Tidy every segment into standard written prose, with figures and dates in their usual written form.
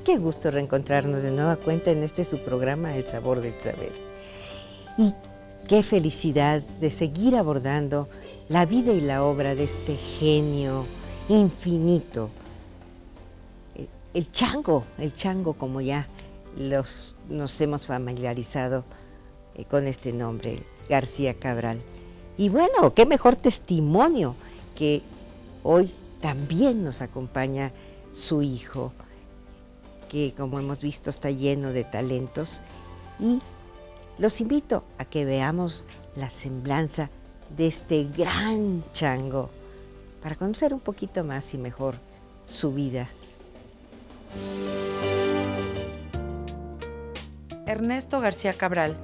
Qué gusto reencontrarnos de nueva cuenta en este su programa El Sabor del Saber. Y qué felicidad de seguir abordando la vida y la obra de este genio infinito. El chango como ya nos hemos familiarizado con este nombre, García Cabral. Y bueno, qué mejor testimonio que hoy también nos acompaña su hijo, que como hemos visto está lleno de talentos, y los invito a que veamos la semblanza de este gran chango para conocer un poquito más y mejor su vida. Ernesto García Cabral,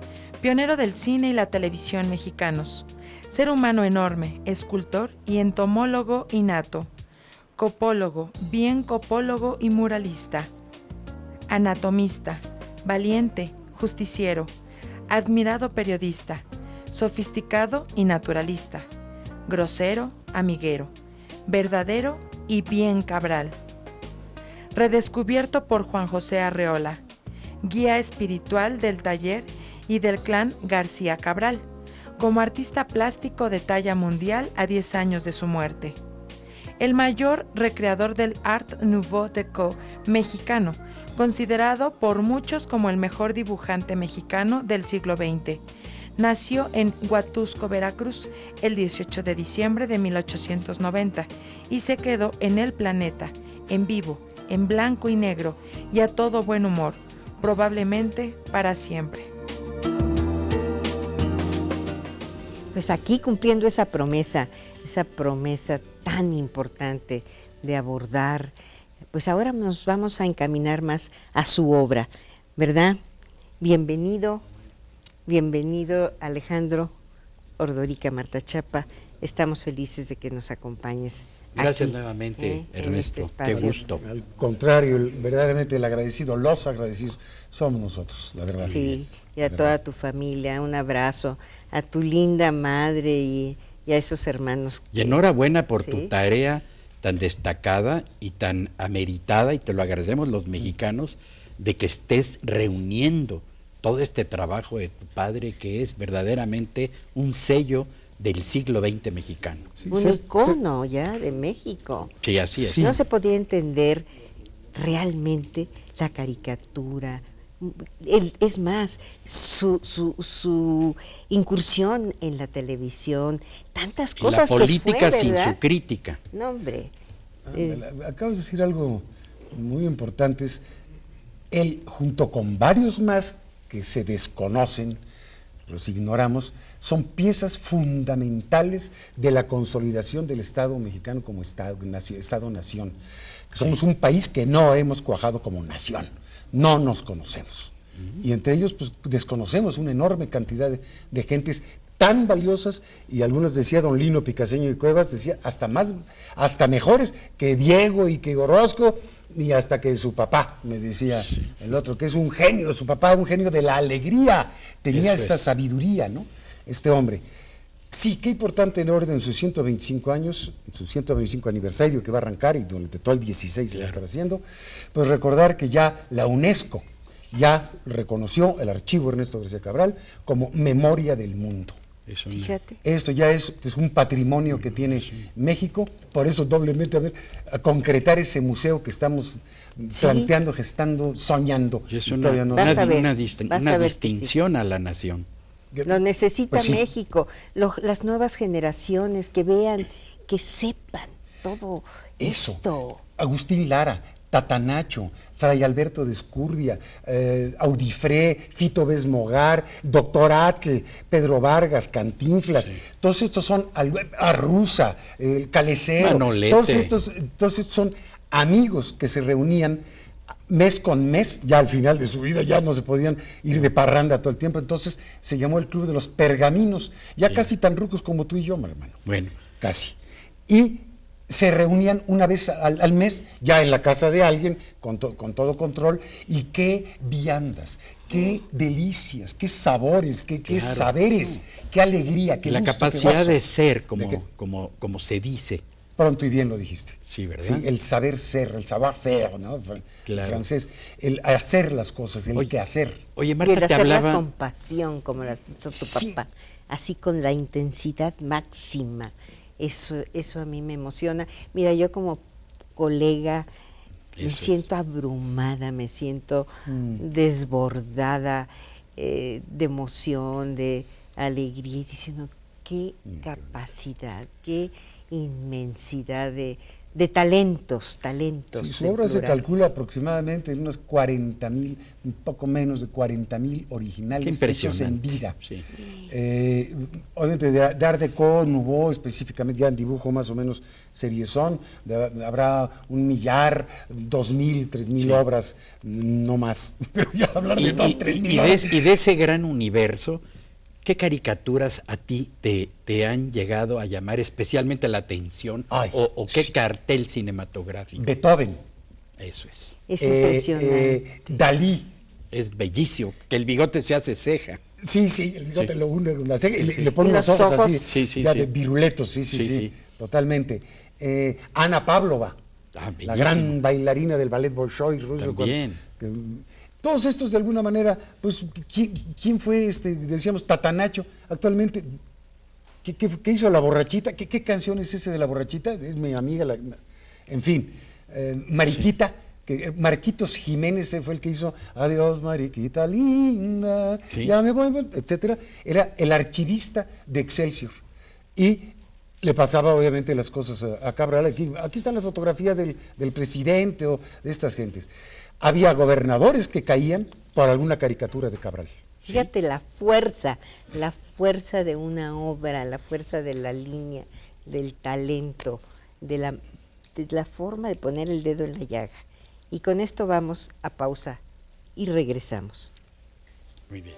pionero del cine y la televisión mexicanos, ser humano enorme, escultor y entomólogo innato, copólogo, bien copólogo y muralista, anatomista, valiente, justiciero, admirado periodista, sofisticado y naturalista, grosero, amiguero, verdadero y bien Cabral. Redescubierto por Juan José Arreola, guía espiritual del taller y del clan García Cabral, como artista plástico de talla mundial a 10 años de su muerte. El mayor recreador del Art Nouveau Déco mexicano, considerado por muchos como el mejor dibujante mexicano del siglo XX. Nació en Huatusco, Veracruz, el 18 de diciembre de 1890 y se quedó en el planeta, en vivo, en blanco y negro y a todo buen humor, probablemente para siempre. Pues aquí cumpliendo esa promesa tan importante de abordar, pues ahora nos vamos a encaminar más a su obra, ¿verdad? Bienvenido Alejandro Ordorica Martachapa, estamos felices de que nos acompañes. Gracias aquí, nuevamente, Ernesto, este qué gusto. Al contrario, verdaderamente el agradecido, los agradecidos somos nosotros, la verdad. Sí, y a toda tu familia, un abrazo, a tu linda madre y a esos hermanos. Y enhorabuena por ¿sí? tu tarea tan destacada y tan ameritada, y te lo agradecemos los mexicanos, de que estés reuniendo todo este trabajo de tu padre, que es verdaderamente un sello del siglo XX mexicano. Sí, Un icono ya de México. Sí, así es. Sí. No se podía entender realmente la caricatura. Es más, su incursión en la televisión, tantas Y cosas la política que fue, sin ¿verdad? su crítica. No, hombre. Acabas de decir algo muy importante, es él junto con varios más que se desconocen, los ignoramos, son piezas fundamentales de la consolidación del Estado mexicano como Estado-nación. Somos un país que no hemos cuajado como nación, no nos conocemos. Y entre ellos pues desconocemos una enorme cantidad de gentes tan valiosas, y algunos decía don Lino Picaseño y Cuevas, decía hasta mejores que Diego y que Orozco, y hasta que su papá, me decía el otro, que es un genio, su papá, un genio de la alegría, tenía esta sabiduría, ¿no? Este hombre. Sí, qué importante en orden en sus 125 años, su 125 aniversario que va a arrancar y durante todo el 16 se va a estar haciendo, pues recordar que ya la UNESCO ya reconoció el archivo Ernesto García Cabral como memoria del mundo. Fíjate. Esto ya es un patrimonio que tiene México, por eso doblemente a concretar ese museo que estamos planteando, gestando, soñando. Y es Vas a ver, una vas a ver que distinción a la nación. Lo necesita Pues sí. México, las nuevas generaciones que vean, que sepan todo Eso. esto. Agustín Lara, Tatanacho, Fray Alberto de Escurdia, Audifré, Fito Besmogar, Doctor Atl, Pedro Vargas, Cantinflas, todos estos son Arruza, Calecero, Manolete. todos estos son amigos que se reunían mes con mes, ya al final de su vida ya no se podían ir de parranda todo el tiempo, entonces se llamó el Club de los Pergaminos, ya casi tan rucos como tú y yo, mi hermano. Bueno. Casi. Y se reunían una vez al mes, ya en la casa de alguien, con todo control, y qué viandas, qué delicias, qué sabores, qué saberes, qué alegría, qué La gusto, capacidad qué gozo. de ser, como se dice, Pronto y bien lo dijiste. Sí, ¿verdad? Sí, el saber ser, el savoir-faire, ¿no? Claro. Francés, el hacer las cosas, el quehacer. Oye, Y Marta, el te hacerlas hablaba... con pasión, como las hizo tu Sí. papá, así con la intensidad máxima. Eso a mí me emociona. Mira, yo como colega me Eso siento abrumada, me siento desbordada de emoción, de alegría, y diciendo qué capacidad, qué inmensidad de talentos. Sí, su en obra se plural. calcula aproximadamente en unos 40,000, un poco menos de 40,000 Qué originales impresionante. hechos en vida. Sí. Obviamente de Art Deco, Nouveau específicamente, ya en dibujo más o menos seriezón, habrá 1,000,000, 2,000, 3,000 Sí. obras, no más, pero ya hablar de 2, 3,000 y de ese gran universo, ¿qué caricaturas a ti te han llegado a llamar especialmente la atención? Ay, ¿O qué sí. cartel cinematográfico? Beethoven, Eso es. Es impresionante. Dalí. Es bellísimo, que el bigote se hace ceja. Sí, el bigote Sí. lo une con la ceja y Sí, le, sí. le pone Y unos los ojos ojos. así, Sí, ya sí. de viruletos, sí, Sí. totalmente. Ana Pavlova, Ah, la bellísimo. gran bailarina del ballet Bolshoi ruso. También. Todos estos de alguna manera, pues, ¿quién fue decíamos, Tatanacho? Actualmente, ¿qué hizo La Borrachita? ¿Qué canción es ese de La Borrachita? Es mi amiga, en fin, Mariquita. Marquitos Jiménez fue el que hizo Adiós Mariquita linda, Sí. ya me voy, etcétera. Era el archivista de Excelsior y le pasaba obviamente las cosas a Cabral. Aquí está la fotografía del presidente o de estas gentes. Había gobernadores que caían por alguna caricatura de Cabral. Fíjate la fuerza de una obra, la fuerza de la línea, del talento, de la forma de poner el dedo en la llaga. Y con esto vamos a pausa y regresamos. Muy bien.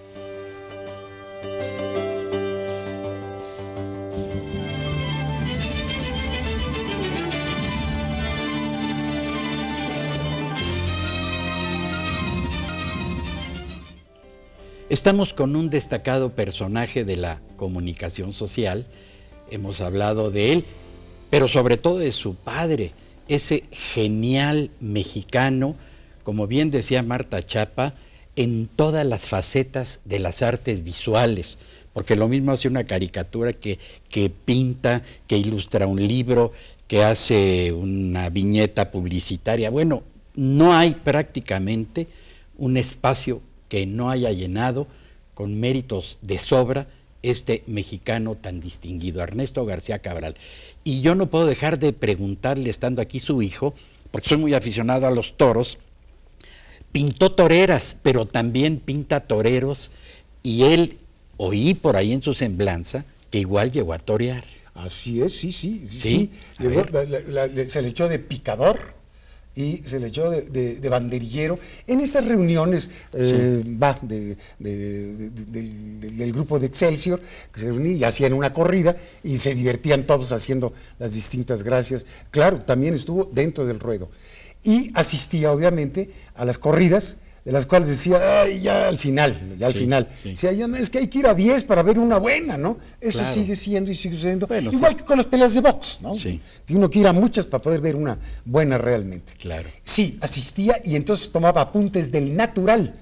Estamos con un destacado personaje de la comunicación social, hemos hablado de él, pero sobre todo de su padre, ese genial mexicano, como bien decía Marta Chapa, en todas las facetas de las artes visuales, porque lo mismo hace una caricatura que pinta, que ilustra un libro, que hace una viñeta publicitaria. Bueno, no hay prácticamente un espacio que no haya llenado con méritos de sobra este mexicano tan distinguido, Ernesto García Cabral. Y yo no puedo dejar de preguntarle, estando aquí su hijo, porque soy muy aficionado a los toros, pintó toreras, pero también pinta toreros, y él, oí por ahí en su semblanza, que igual llegó a torear. Así es, sí. Sí, a Llegó, ver. se le echó de picador y se le echó de banderillero. En estas reuniones del grupo de Excelsior, que se reunían y hacían una corrida y se divertían todos haciendo las distintas gracias. Claro, también estuvo dentro del ruedo. Y asistía obviamente a las corridas, de las cuales decía, ay, ya al final. Sí. Decía, ya no, es que hay que ir a 10 para ver una buena, ¿no? Eso Claro. sigue siendo y sigue sucediendo. Bueno, igual sí. que con las peleas de box, ¿no? Sí. Tiene uno que ir a muchas para poder ver una buena realmente. Claro. Sí, asistía y entonces tomaba apuntes del natural,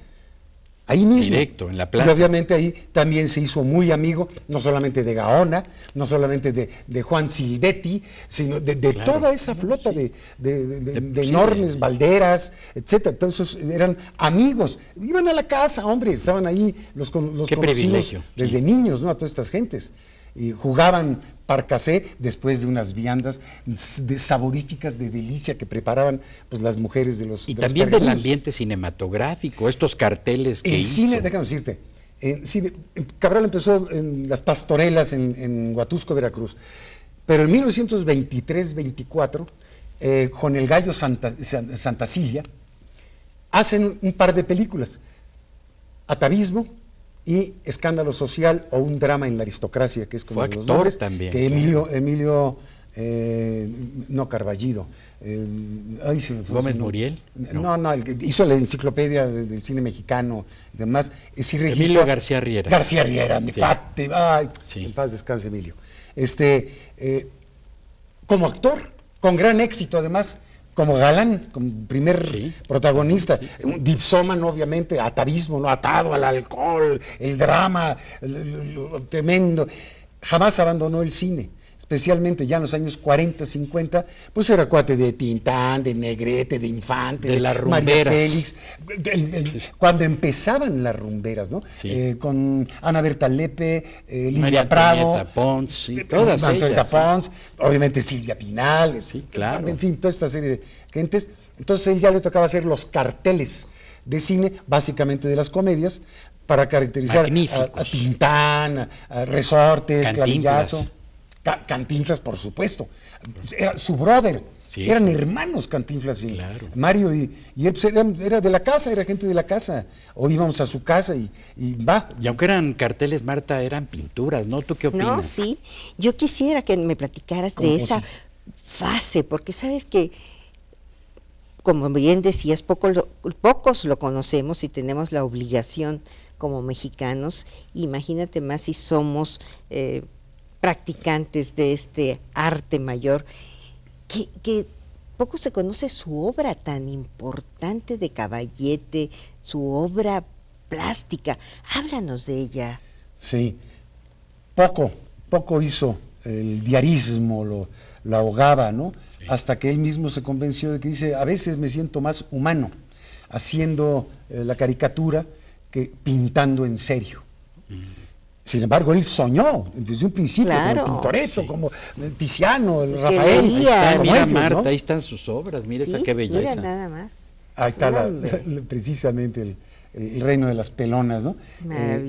ahí mismo. Directo, en la plaza. Y obviamente ahí también se hizo muy amigo, no solamente de Gaona, no solamente de Juan Silvetti, sino de Claro. toda esa flota Sí. de Sí, enormes de- Valderas, etcétera. Entonces eran amigos, iban a la casa, hombre, estaban ahí los Qué conocidos privilegio. desde Sí. niños, ¿no? A todas estas gentes. Y jugaban parcasé después de unas viandas saboríficas de delicia que preparaban pues las mujeres de los Y de los también del pergamunos. ambiente cinematográfico, estos carteles que El hizo. cine, déjame decirte, Cabral empezó en las pastorelas en Huatusco, Veracruz, pero en 1923-24, con el gallo Santa Cilia, hacen un par de películas, Atavismo y Escándalo Social o un drama en la aristocracia, que es como Fue de los actor nombres, también, que claro. Emilio no Carballido, ay, se me fue Gómez su nombre. Muriel, No, el que hizo la enciclopedia del cine mexicano y demás. Sí registra- Emilio García Riera. García Riera, mi Sí. pate, ay, Sí. en paz descanse Emilio. como actor, con gran éxito además, como galán, como primer protagonista, un dipsómano obviamente, atavismo, ¿no? Atado al alcohol, el drama, lo tremendo. Jamás abandonó el cine, especialmente ya en los años 40, 50, pues era cuate de Tintán, de Negrete, de Infante, de las María rumberas. Félix, cuando empezaban las rumberas, ¿no? Sí. Con Ana Berta Lepe, Lidia María Prado, Antonieta Pons, sí, todas Antonieta ellas, sí. Pons, obviamente Silvia Pinal, Sí, claro. en fin, toda esta serie de gentes. Entonces él ya le tocaba hacer los carteles de cine, básicamente de las comedias, para caracterizar a Tintán, a Resortes, Cantinflas. Clavillazo, Cantinflas, por supuesto. Era su brother. Sí, Eran sí. hermanos Cantinflas y Claro. Mario, y él pues, era de la casa, era gente de la casa. O íbamos a su casa y va. Y aunque eran carteles, Marta, eran pinturas, ¿no? ¿Tú qué opinas? No, sí. Yo quisiera que me platicaras de esa fase, porque sabes que, como bien decías, pocos lo conocemos y tenemos la obligación como mexicanos. Imagínate más si somos practicantes de este arte mayor, que poco se conoce su obra tan importante de Caballete, su obra plástica. Háblanos de ella. Sí, poco hizo, el diarismo lo ahogaba, ¿no? Sí. Hasta que él mismo se convenció de que dice, a veces me siento más humano haciendo la caricatura que pintando en serio. Sin embargo, él soñó desde un principio, claro, como Tintoretto, sí. como Tiziano, el Rafael. Ahí está, mira ellos, Marta, ¿no? ahí están sus obras, mira sí, esa qué belleza. Mira nada más. Ahí está precisamente el reino de las pelonas, ¿no?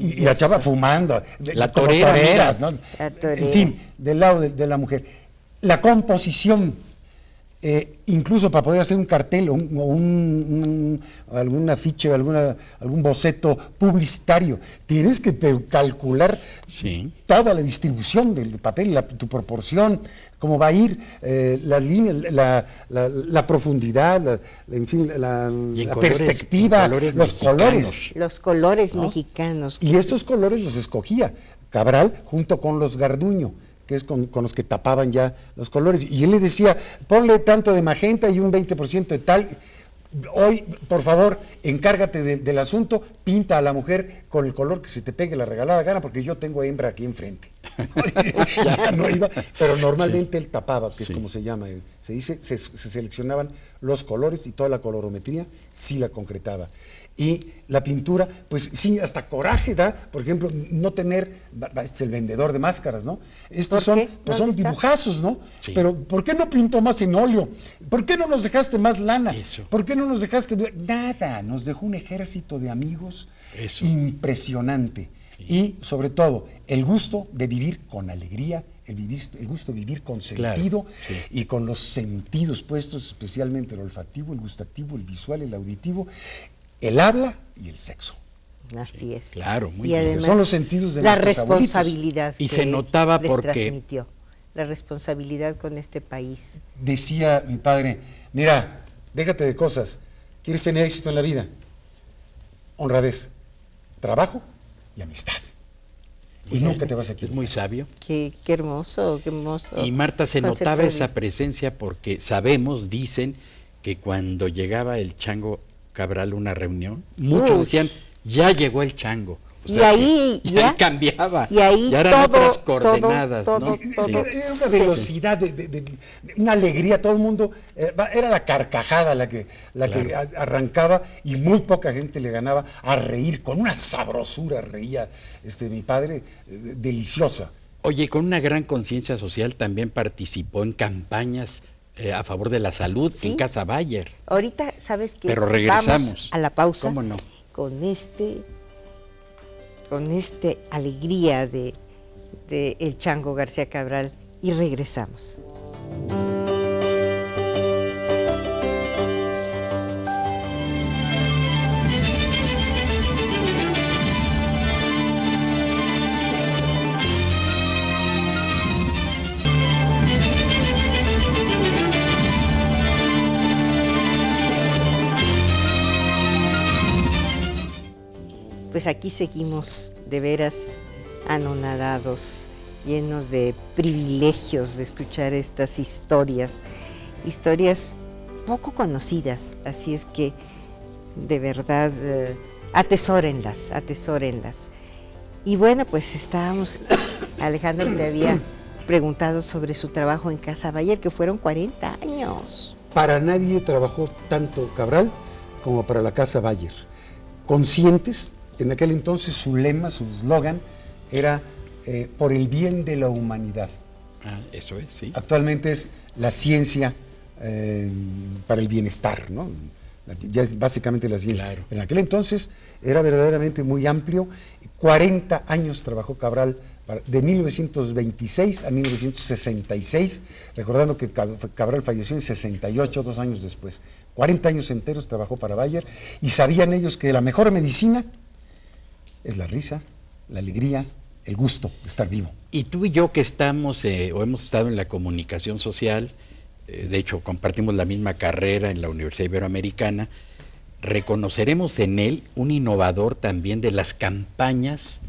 Y la chava fumando, la como torera, toreras, ¿no? La torera. En fin, del lado de la mujer. La composición, incluso para poder hacer un cartel o algún afiche o algún boceto publicitario, tienes que calcular toda la distribución del papel, tu proporción, cómo va a ir, la línea, la profundidad, en fin, la perspectiva, los colores. Los colores, ¿no?, mexicanos. Y estos colores los escogía Cabral junto con los Garduño, que es con los que tapaban ya los colores. Y él le decía, ponle tanto de magenta y un 20% de tal. Hoy, por favor, encárgate del asunto, pinta a la mujer con el color que se te pegue la regalada gana, porque yo tengo hembra aquí enfrente. Ya no iba, pero normalmente él tapaba, que es como se llama, se dice, se seleccionaban los colores y toda la colorometría sí la concretaba. Y la pintura, pues sí, hasta coraje da, por ejemplo, no tener, este es el vendedor de máscaras, ¿no? Estos son dibujazos, ¿no? Sí. Pero ¿por qué no pintó más en óleo? ¿Por qué no nos dejaste más lana? Eso. ¿Por qué no nos dejaste nada? Nos dejó un ejército de amigos impresionante. Sí. Y sobre todo, el gusto de vivir con alegría, el gusto de vivir con sentido, y con los sentidos puestos, especialmente el olfativo, el gustativo, el visual, el auditivo, el habla y el sexo. Así es. Claro, muy y bien. además, son los sentidos de la nuestros responsabilidad abuelitos. Y se notaba les porque transmitió, la responsabilidad con este país. Decía mi padre, mira, déjate de cosas, ¿quieres tener éxito en la vida? Honradez, trabajo y amistad. Y nunca te vas a equivocar. Es muy sabio. Qué hermoso, qué hermoso. Y Marta, se notaba esa presencia porque sabemos, dicen, que cuando llegaba el Chango Cabral a una reunión, muchos decían, ya llegó el Chango. O sea, y ahí ya cambiaba, y ahí ya eran otras coordenadas, ¿no? Era una velocidad, una alegría, todo el mundo, era la carcajada la que arrancaba, y muy poca gente le ganaba a reír, con una sabrosura reía mi padre, deliciosa. Oye, con una gran conciencia social también participó en campañas a favor de la salud en Casa Bayer. Ahorita, ¿sabes qué? Pero regresamos. Vamos a la pausa. ¿Cómo no? Con alegría de el Chango García Cabral, y regresamos. Pues aquí seguimos de veras anonadados llenos de privilegios de escuchar estas historias poco conocidas, así es que de verdad atesórenlas. Y bueno, pues estábamos, Alejandro le había preguntado sobre su trabajo en Casa Bayer, que fueron 40 años. Para nadie trabajó tanto Cabral como para la Casa Bayer. Conscientes, en aquel entonces su lema, su eslogan era por el bien de la humanidad. Eso es, sí. Actualmente es la ciencia para el bienestar, ¿no? Ya es básicamente la ciencia. Claro. En aquel entonces era verdaderamente muy amplio. 40 años trabajó Cabral, de 1926 a 1966, recordando que Cabral falleció en 68, 2 años después. 40 años enteros trabajó para Bayer, y sabían ellos que la mejor medicina es la risa, la alegría, el gusto de estar vivo. Y tú y yo que estamos o hemos estado en la comunicación social, de hecho compartimos la misma carrera en la Universidad Iberoamericana, reconoceremos en él un innovador también de las campañas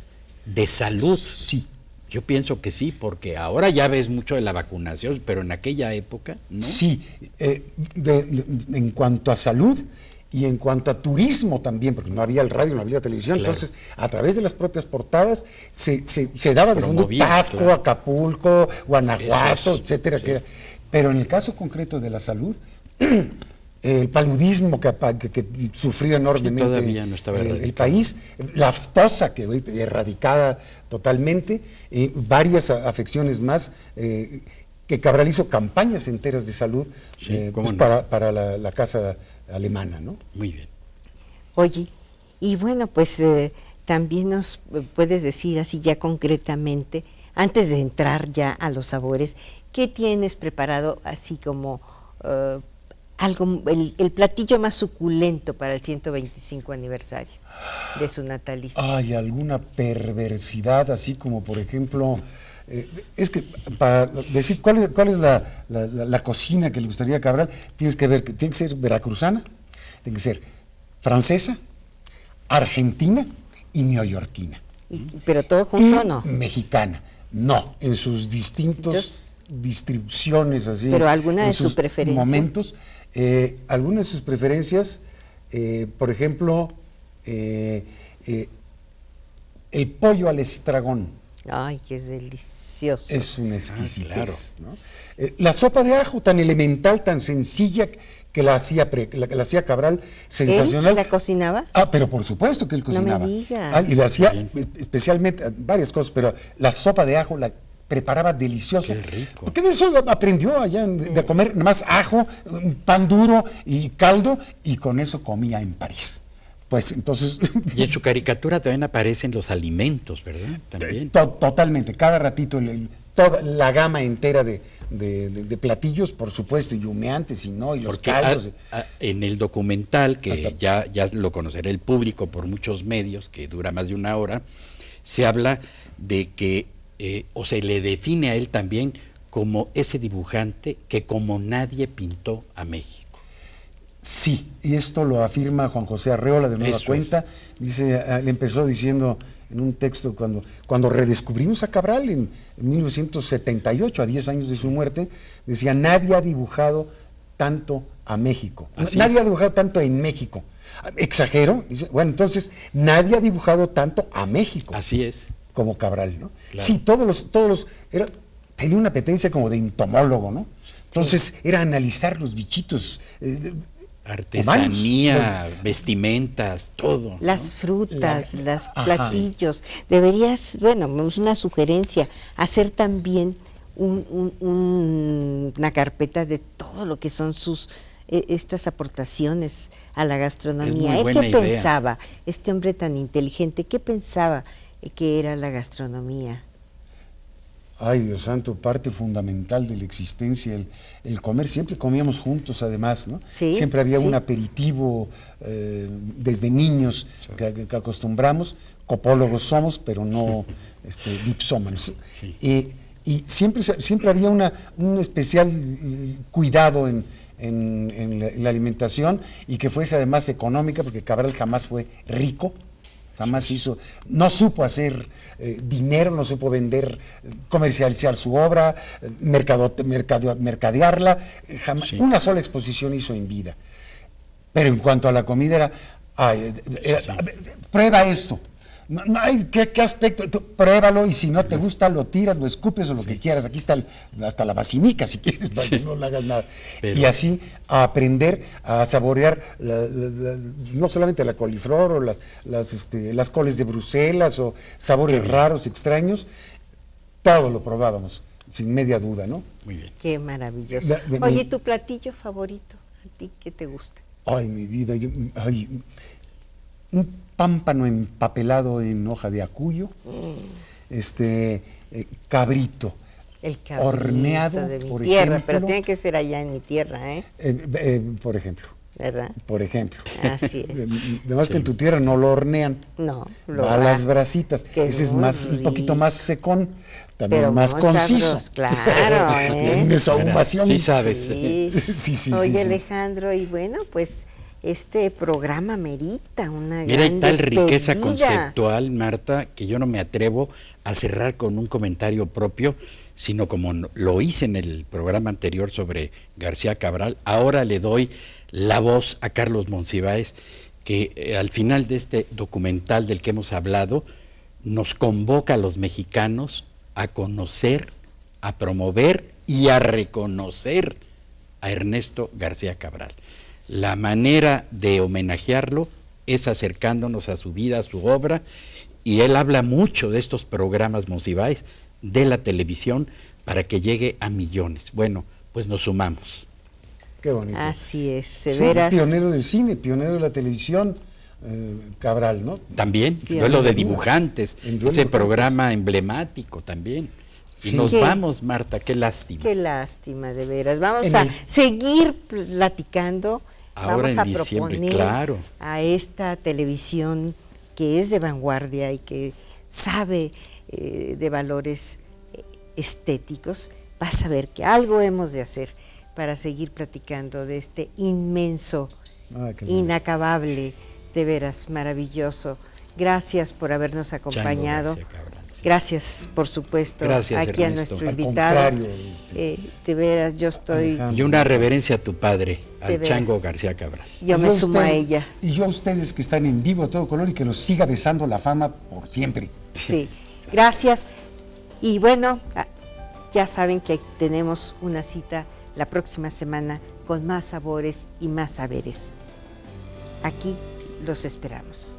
de salud. Sí. Yo pienso que sí, porque ahora ya ves mucho de la vacunación, pero en aquella época, ¿no? Sí, en cuanto a salud y en cuanto a turismo también, porque no había el radio, no había la televisión, Claro. Entonces a través de las propias portadas se daba de fondo Promovía, Tasco, claro. Acapulco, Guanajuato, Eso es, etcétera. sí. Que era. Pero en el caso concreto de la salud, el paludismo que sufrió enormemente todavía no estaba el erradicado. país, la aftosa que ahorita erradicada totalmente, varias afecciones más, que Cabral hizo campañas enteras de salud Sí, cómo no. para la casa alemana, ¿no? Muy bien. Oye, y bueno, pues también nos puedes decir así ya concretamente, antes de entrar ya a los sabores, ¿qué tienes preparado así como algo, el platillo más suculento para el 125 aniversario de su natalicio? Hay alguna perversidad, así como por ejemplo, es que para decir cuál es la cocina que le gustaría a Cabral, tienes que ver que tiene que ser veracruzana, tiene que ser francesa, argentina y neoyorquina. ¿Pero todo junto o Y no? mexicana. No, en sus distintos distribuciones así. ¿Pero alguna en de su sus preferencia? Momentos. Algunas de sus preferencias, por ejemplo, el pollo al estragón. Ay, que es delicioso. Es una exquisitez, claro. ¿no? La sopa de ajo, tan elemental, tan sencilla, que la hacía Cabral, sensacional. ¿Él la cocinaba? Pero por supuesto que él No me cocinaba. digas. Y le hacía Bien. especialmente varias cosas, pero la sopa de ajo la preparaba delicioso. Qué rico. Porque de eso aprendió allá, de comer más ajo, pan duro y caldo, y con eso comía en París. Pues entonces... Y en su caricatura también aparecen los alimentos, ¿verdad? También. Totalmente, cada ratito, toda la gama entera de platillos, por supuesto, y humeantes, y no, y los Porque caldos. en el documental, que Hasta- ya lo conocerá el público por muchos medios, que dura más de 1 hora, se habla de que, o se le define a él también como ese dibujante que como nadie pintó a México. Sí, y esto lo afirma Juan José Arreola de nueva Eso cuenta. Dice, él empezó diciendo en un texto cuando redescubrimos a Cabral en 1978, a 10 años de su muerte, decía, nadie ha dibujado tanto a México. Así Nadie es. ha dibujado tanto en México. Exagero, dice, bueno, entonces nadie ha dibujado tanto a México Así es. como Cabral, ¿no? Claro. Sí, tenía una apetencia como de entomólogo, ¿no? Entonces era analizar los bichitos. Artesanía, vestimentas, todo. Las frutas, los ajá. platillos. Deberías, bueno, es una sugerencia, hacer también una carpeta de todo lo que son estas aportaciones a la gastronomía. Es muy ¿Él buena qué idea. pensaba? Este hombre tan inteligente, ¿qué pensaba que era la gastronomía? Ay, Dios santo, parte fundamental de la existencia, el comer. Siempre comíamos juntos, además, ¿no? Sí, Siempre había sí. un aperitivo desde niños que acostumbramos. Copólogos somos, pero no dipsómanos. Sí. Y siempre había un especial cuidado en la alimentación, y que fuese además económica, porque Cabral jamás fue rico. Jamás hizo, no supo hacer dinero, no supo vender, comercializar su obra, mercadearla, jamás, Sí. una sola exposición hizo en vida. Pero en cuanto a la comida era, prueba esto. ¿Qué aspecto? Pruébalo y si no te gusta lo tiras, lo escupes o lo que quieras. Aquí está hasta la vacinica si quieres para que no le hagas nada. Pero... Y así a aprender a saborear no solamente la coliflor o las coles de Bruselas o sabores raros, extraños, todo lo probábamos, sin media duda, ¿no? Muy bien. Qué maravilloso. Oye, ¿tu platillo favorito? ¿A ti qué te gusta? Ay, mi vida, un pámpano empapelado en hoja de acuyo, cabrito, el cabrito horneado, de mi por tierra, ejemplo, pero tiene que ser allá en mi tierra, ¿eh? Por ejemplo. ¿Verdad? Por ejemplo. Así es. Además que en tu tierra no lo hornean. No, va a las brasitas. Ese es más, un poquito más secón, también pero más conciso. Sabroso, claro, ¿eh? En su ahumación. Sí sabes. Sí. Oye, Alejandro, y bueno, pues este programa merita una Mira, hay gran tal riqueza despedida. conceptual, Marta, que yo no me atrevo a cerrar con un comentario propio, sino como lo hice en el programa anterior sobre García Cabral, ahora le doy la voz a Carlos Monsiváis, que al final de este documental del que hemos hablado, nos convoca a los mexicanos a conocer, a promover y a reconocer a Ernesto García Cabral. La manera de homenajearlo es acercándonos a su vida, a su obra, y él habla mucho de estos programas, Monsiváis, de la televisión, para que llegue a millones. Bueno, pues nos sumamos. Qué bonito. Así es, de Sí, veras. pionero del cine, pionero de la televisión, Cabral, ¿no? También, Duelo de Dibujantes, ese programa emblemático también. Y Sí. nos vamos, Marta, qué lástima. Qué lástima, de veras. Vamos a seguir platicando. Ahora Vamos a en diciembre, proponer claro. a esta televisión que es de vanguardia y que sabe de valores estéticos. Vas a ver que algo hemos de hacer para seguir platicando de este inmenso, inacabable, de veras maravilloso. Gracias por habernos acompañado. Gracias, por supuesto, Gracias, aquí Ernesto. a nuestro Al invitado. contrario, De veras, yo estoy... Y una reverencia a tu padre, De al veras. Chango García Cabral. Yo me sumo a ella. Y yo a ustedes que están en vivo a todo color y que los siga besando la fama por siempre. Sí, gracias. Y bueno, ya saben que tenemos una cita la próxima semana con más sabores y más saberes. Aquí los esperamos.